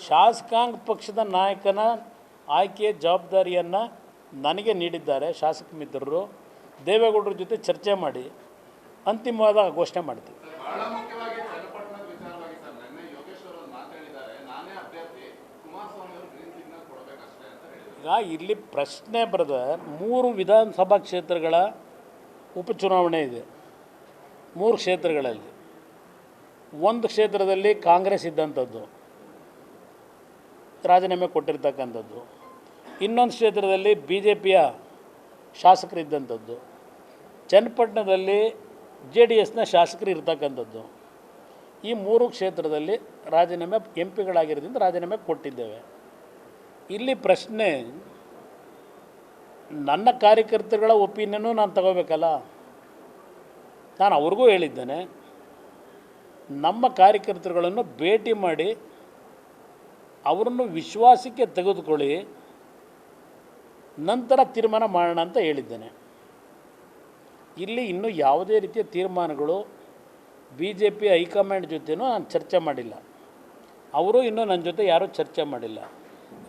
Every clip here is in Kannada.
ಶಾಸಕಾಂಗ ಪಕ್ಷದ ನಾಯಕನ ಆಯ್ಕೆಯ ಜವಾಬ್ದಾರಿಯನ್ನು ನನಗೆ ನೀಡಿದ್ದಾರೆ ಶಾಸಕ ಮಿತ್ರರು. ದೇವೇಗೌಡರ ಜೊತೆ ಚರ್ಚೆ ಮಾಡಿ ಅಂತಿಮವಾದ ಘೋಷಣೆ ಮಾಡ್ತೀವಿ. ಈಗ ಇಲ್ಲಿ ಪ್ರಶ್ನೆ ಬ್ರದರ್, 3 ವಿಧಾನಸಭಾ ಕ್ಷೇತ್ರಗಳ ಉಪಚುನಾವಣೆ ಇದೆ. 3 ಕ್ಷೇತ್ರಗಳಲ್ಲಿ ಒಂದು ಕ್ಷೇತ್ರದಲ್ಲಿ ಕಾಂಗ್ರೆಸ್ ಇದ್ದಂಥದ್ದು, ರಾಜೀನಾಮೆ ಕೊಟ್ಟಿರ್ತಕ್ಕಂಥದ್ದು. ಇನ್ನೊಂದು ಕ್ಷೇತ್ರದಲ್ಲಿ BJPಯ ಶಾಸಕರಿದ್ದಂಥದ್ದು. ಚನ್ನಪಟ್ಟಣದಲ್ಲಿ JDSನ ಶಾಸಕರು ಇರ್ತಕ್ಕಂಥದ್ದು. ಈ 3 ಕ್ಷೇತ್ರದಲ್ಲಿ ರಾಜೀನಾಮೆ MP ಗಳಾಗಿರೋದ್ರಿಂದ ರಾಜೀನಾಮೆ ಕೊಟ್ಟಿದ್ದೇವೆ. ಇಲ್ಲಿ ಪ್ರಶ್ನೆ, ನನ್ನ ಕಾರ್ಯಕರ್ತರುಗಳ ಒಪಿನಿಯನ್ನು ನಾನು ತಗೋಬೇಕಲ್ಲ. ನಾನು ಅವ್ರಿಗೂ ಹೇಳಿದ್ದೇನೆ, ನಮ್ಮ ಕಾರ್ಯಕರ್ತರುಗಳನ್ನು ಭೇಟಿ ಮಾಡಿ ಅವರನ್ನು ವಿಶ್ವಾಸಕ್ಕೆ ತೆಗೆದುಕೊಳ್ಳಿ, ನಂತರ ತೀರ್ಮಾನ ಮಾಡೋಣ ಅಂತ ಹೇಳಿದ್ದೇನೆ. ಇಲ್ಲಿ ಇನ್ನೂ ಯಾವುದೇ ರೀತಿಯ ತೀರ್ಮಾನಗಳು BJP ಹೈಕಮಾಂಡ್ ಜೊತೆನೂ ನಾನು ಚರ್ಚೆ ಮಾಡಿಲ್ಲ. ಅವರು ಇನ್ನೂ ನನ್ನ ಜೊತೆ ಯಾರೂ ಚರ್ಚೆ ಮಾಡಿಲ್ಲ.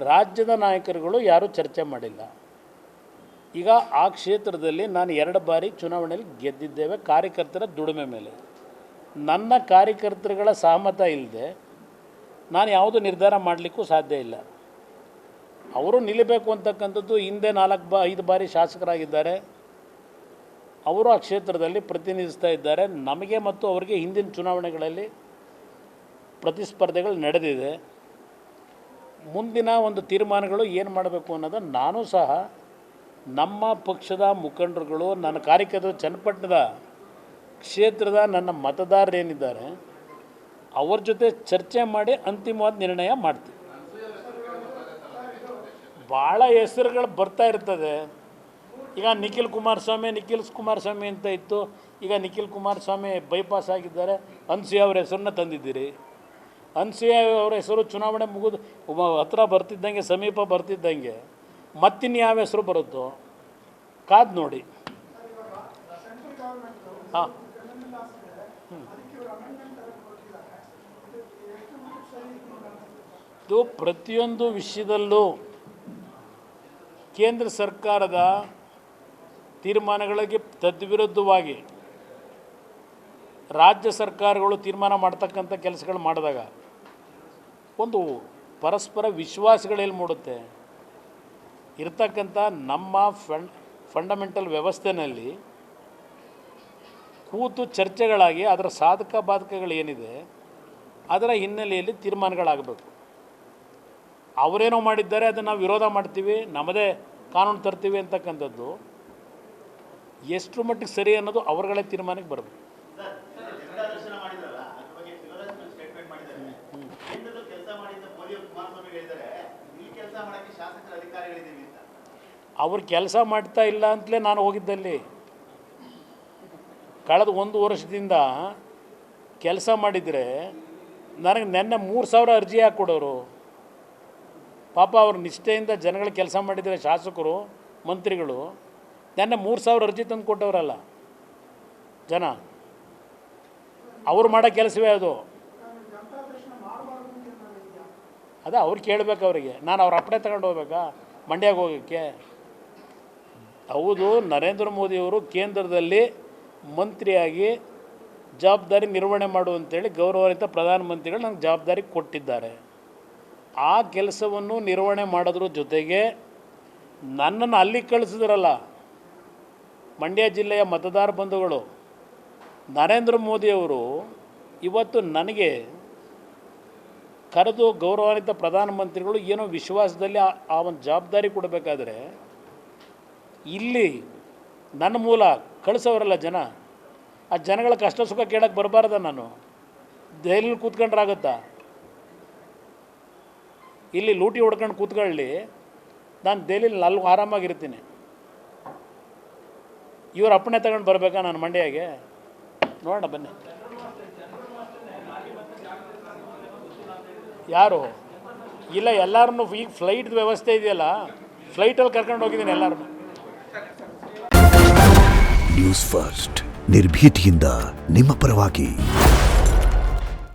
ರಾಜ್ಯದ ನಾಯಕರುಗಳು ಯಾರೂ ಚರ್ಚೆ ಮಾಡಿಲ್ಲ. ಈಗ ಆ ಕ್ಷೇತ್ರದಲ್ಲಿ ನಾನು 2 ಬಾರಿ ಚುನಾವಣೆಯಲ್ಲಿ ಗೆದ್ದಿದ್ದೇವೆ ಕಾರ್ಯಕರ್ತರ ದುಡಿಮೆ ಮೇಲೆ. ನನ್ನ ಕಾರ್ಯಕರ್ತರುಗಳ ಸಹಮತ ಇಲ್ಲದೆ ನಾನು ಯಾವುದೂ ನಿರ್ಧಾರ ಮಾಡಲಿಕ್ಕೂ ಸಾಧ್ಯ ಇಲ್ಲ. ಅವರು ನಿಲ್ಲಬೇಕು ಅಂತಕ್ಕಂಥದ್ದು. ಹಿಂದೆ 5 ಬಾರಿ ಶಾಸಕರಾಗಿದ್ದಾರೆ. ಅವರು ಆ ಕ್ಷೇತ್ರದಲ್ಲಿ ಪ್ರತಿನಿಧಿಸ್ತಾ ಇದ್ದಾರೆ. ನಮಗೆ ಮತ್ತು ಅವರಿಗೆ ಹಿಂದಿನ ಚುನಾವಣೆಗಳಲ್ಲಿ ಪ್ರತಿಸ್ಪರ್ಧೆಗಳು ನಡೆದಿದೆ. ಮುಂದಿನ ಒಂದು ತೀರ್ಮಾನಗಳು ಏನು ಮಾಡಬೇಕು ಅನ್ನೋದನ್ನು ನಾನು ಸಹ ನಮ್ಮ ಪಕ್ಷದ ಮುಖಂಡರುಗಳು, ನನ್ನ ಕಾರ್ಯಕರ್ತರು, ಚನ್ನಪಟ್ಟಣದ ಕ್ಷೇತ್ರದ ನನ್ನ ಮತದಾರರೇನಿದ್ದಾರೆ ಅವ್ರ ಜೊತೆ ಚರ್ಚೆ ಮಾಡಿ ಅಂತಿಮವಾದ ನಿರ್ಣಯ ಮಾಡ್ತೀವಿ. ಭಾಳ ಹೆಸರುಗಳು ಬರ್ತಾ ಇರ್ತದೆ. ಈಗ ನಿಖಿಲ್ ಕುಮಾರಸ್ವಾಮಿ ಅಂತ ಇತ್ತು. ಈಗ ನಿಖಿಲ್ ಕುಮಾರಸ್ವಾಮಿ ಬೈಪಾಸ್ ಆಗಿದ್ದಾರೆ. ಅನ್ಸೂಯ ಅವ್ರ ಹೆಸರನ್ನ ತಂದಿದ್ದೀರಿ. ಅನ್ಸೂಯ ಅವರ ಹೆಸರು ಚುನಾವಣೆ ಮುಗಿದು ಹತ್ರ ಬರ್ತಿದ್ದಂಗೆ, ಸಮೀಪ ಬರ್ತಿದ್ದಂಗೆ ಮತ್ತಿನ್ನು ಯಾವ ಹೆಸರು ಬರುತ್ತೋ ಕಾದು ನೋಡಿ. ಹಾಂ, ಇದು ಪ್ರತಿಯೊಂದು ವಿಷಯದಲ್ಲೂ ಕೇಂದ್ರ ಸರ್ಕಾರದ ತೀರ್ಮಾನಗಳಿಗೆ ತದ್ವಿರುದ್ಧವಾಗಿ ರಾಜ್ಯ ಸರ್ಕಾರಗಳು ತೀರ್ಮಾನ ಮಾಡ್ತಕ್ಕಂಥ ಕೆಲಸಗಳು ಮಾಡಿದಾಗ ಒಂದು ಪರಸ್ಪರ ವಿಶ್ವಾಸಗಳೆಲ್ಲಿ ಮೂಡುತ್ತೆ. ಇರ್ತಕ್ಕಂಥ ನಮ್ಮ ಫಂಡಮೆಂಟಲ್ ವ್ಯವಸ್ಥೆಯಲ್ಲಿ ಕೂತು ಚರ್ಚೆಗಳಾಗಿ ಅದರ ಸಾಧಕ ಬಾಧಕಗಳೇನಿದೆ ಅದರ ಹಿನ್ನೆಲೆಯಲ್ಲಿ ತೀರ್ಮಾನಗಳಾಗಬೇಕು. ಅವರೇನೋ ಮಾಡಿದ್ದಾರೆ ಅದನ್ನು ನಾವು ವಿರೋಧ ಮಾಡ್ತೀವಿ, ನಮ್ಮದೇ ಕಾನೂನು ತರ್ತೀವಿ ಅಂತಕ್ಕಂಥದ್ದು ಎಷ್ಟು ಮಟ್ಟಿಗೆ ಸರಿ ಅನ್ನೋದು ಅವರುಗಳೇ ತೀರ್ಮಾನಕ್ಕೆ ಬರಬೇಕು. ಅವ್ರು ಕೆಲಸ ಮಾಡ್ತಾ ಇಲ್ಲ ಅಂತಲೇ ನಾನು ಹೋಗಿದ್ದಲ್ಲಿ. ಕಳೆದ 1 ವರ್ಷದಿಂದ ಕೆಲಸ ಮಾಡಿದರೆ ನನಗೆ ನೆನ್ನೆ 3,000 ಅರ್ಜಿ ಹಾಕ್ಕೊಡೋರು. ಪಾಪ ಅವ್ರ ನಿಷ್ಠೆಯಿಂದ ಜನಗಳು ಕೆಲಸ ಮಾಡಿದರೆ ಶಾಸಕರು, ಮಂತ್ರಿಗಳು ನೆನ್ನೆ 3,000 ಅರ್ಜಿ ತಂದು ಕೊಟ್ಟವರಲ್ಲ ಜನ. ಅವ್ರು ಮಾಡೋ ಕೆಲಸವೇ ಅದು. ಅದೇ ಅವ್ರು ಕೇಳಬೇಕು. ಅವರಿಗೆ ನಾನು ಅವ್ರ ಅಪ್ಪಣೆ ತಗೊಂಡು ಹೋಗ್ಬೇಕಾ ಮಂಡ್ಯಕ್ಕೆ ಹೋಗೋಕ್ಕೆ? ಹೌದು, ನರೇಂದ್ರ ಮೋದಿಯವರು ಕೇಂದ್ರದಲ್ಲಿ ಮಂತ್ರಿಯಾಗಿ ಜವಾಬ್ದಾರಿ ನಿರ್ವಹಣೆ ಮಾಡುವಂಥೇಳಿ ಗೌರವಾನ್ವಿತ ಪ್ರಧಾನಮಂತ್ರಿಗಳು ನನಗೆ ಜವಾಬ್ದಾರಿ ಕೊಟ್ಟಿದ್ದಾರೆ. ಆ ಕೆಲಸವನ್ನು ನಿರ್ವಹಣೆ ಮಾಡೋದ್ರ ಜೊತೆಗೆ ನನ್ನನ್ನು ಅಲ್ಲಿ ಕಳಿಸಿದ್ರಲ್ಲ ಮಂಡ್ಯ ಜಿಲ್ಲೆಯ ಮತದಾರ ಬಂಧುಗಳು, ನರೇಂದ್ರ ಮೋದಿಯವರು ಇವತ್ತು ನನಗೆ ಕರೆದು ಗೌರವಾನ್ವಿತ ಪ್ರಧಾನಮಂತ್ರಿಗಳು ಏನೋ ವಿಶ್ವಾಸದಲ್ಲಿ ಆ ಒಂದು ಜವಾಬ್ದಾರಿ ಕೊಡಬೇಕಾದ್ರೆ ಇಲ್ಲಿ ನನ್ನ ಮೂಲ ಕಳಿಸೋರಲ್ಲ ಜನ. ಆ ಜನಗಳ ಕಷ್ಟ ಸುಖ ಕೇಳಕ್ಕೆ ಬರಬಾರ್ದ? ನಾನು ದೆಹಲಿಲಿ ಕೂತ್ಕೊಂಡ್ರಾಗುತ್ತಾ? ಇಲ್ಲಿ ಲೂಟಿ ಹೊಡ್ಕೊಂಡು ಕೂತ್ಕೊಳ್ಳಿ, ನಾನು ದೆಹಲಿಲಿ ಅಲ್ಲಿ ಆರಾಮಾಗಿರ್ತೀನಿ. ಇವ್ರ ಅಪ್ಪಣೆ ತಗೊಂಡು ಬರಬೇಕಾ ನಾನು ಮಂಡ್ಯಗೆ? ನೋಡೋಣ ಬನ್ನಿ. ಯಾರು ಇಲ್ಲ, ಎಲ್ಲರನ್ನೂ ಈಗ ಫ್ಲೈಟ್ ವ್ಯವಸ್ಥೆ ಇದೆಯಲ್ಲ, ಫ್ಲೈಟಲ್ಲಿ ಕರ್ಕೊಂಡು ಹೋಗಿದ್ದೀನಿ ಎಲ್ಲರನ್ನೂ. ನ್ಯೂಸ್ ಫಸ್ಟ್, ನಿರ್ಭೀತಿಯಿಂದ ನಿಮ್ಮ ಪರವಾಗಿ.